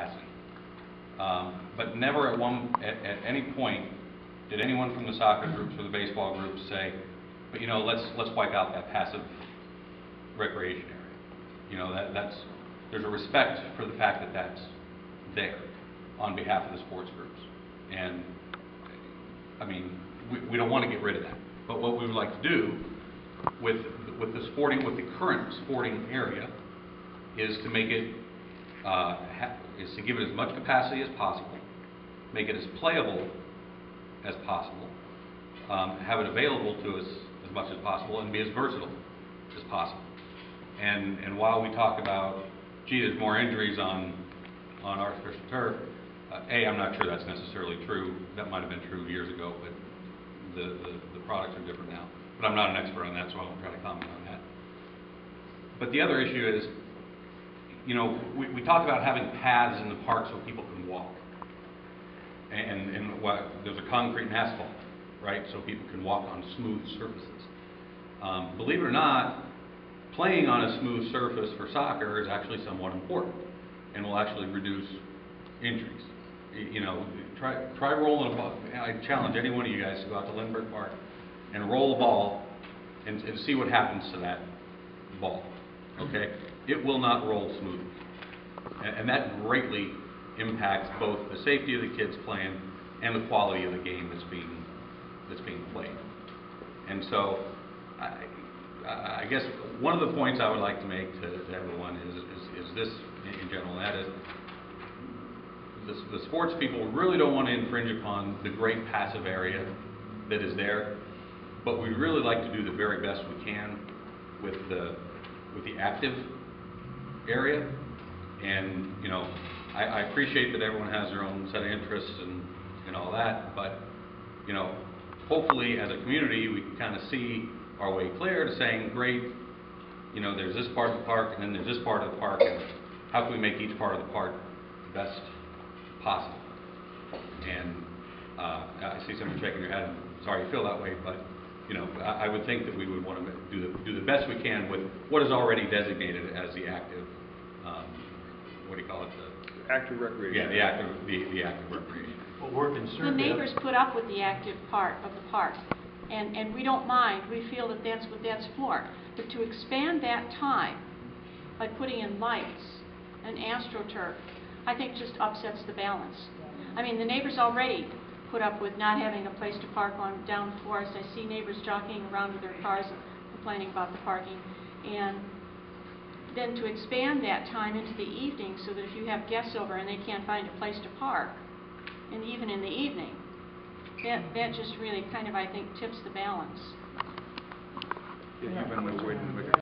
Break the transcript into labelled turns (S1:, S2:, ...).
S1: capacity. But never at any point did anyone from the soccer groups or the baseball groups say, but let's wipe out that passive recreation area. There's a respect for the fact that that's there on behalf of the sports groups. And I mean, we don't want to get rid of that. But what we would like to do with the current sporting area is to make it is to give it as much capacity as possible, make it as playable as possible, have it available to us as much as possible, and be as versatile as possible. And while we talk about, gee, there's more injuries on artificial turf, I'm not sure that's necessarily true. That might have been true years ago, but the products are different now. But I'm not an expert on that, so I won't try to comment on that. But the other issue is, we talk about having paths in the park so people can walk. And there's a concrete and asphalt, right? So people can walk on smooth surfaces. Believe it or not, playing on a smooth surface for soccer is actually somewhat important and will actually reduce injuries. Try rolling a ball. I challenge any one of you guys to go out to Lindberg Park and roll a ball and see what happens to that ball. Okay? It will not roll smoothly. And that greatly impacts both the safety of the kids playing and the quality of the game that's being played. And so I guess one of the points I would like to make to everyone is this in general, and that is the sports people really don't want to infringe upon the great passive area that is there, but we really like to do the very best we can with the active area. And I appreciate that everyone has their own set of interests and all that, but hopefully as a community we can kind of see our way clear to saying, great, there's this part of the park and then there's this part of the park, and how can we make each part of the park the best possible? And I see someone shaking their head. I'm sorry you feel that way, but I would think that we would want to do the best we can with what is already designated as the active. What do you call it?
S2: The active recreation.
S1: Yeah, the active recreation.
S3: Well, we're concerned.
S4: The neighbors put up with the active part of the park, and we don't mind. We feel that that's what that's for. But to expand that time by putting in lights and AstroTurf, I think just upsets the balance. I mean, the neighbors already put up with not having a place to park on down Forest. I see neighbors jockeying around with their cars and complaining about the parking. And then to expand that time into the evening so that if you have guests over and they can't find a place to park, and even in the evening, that just really kind of, I think, tips the balance.
S2: Yeah, you've been waiting.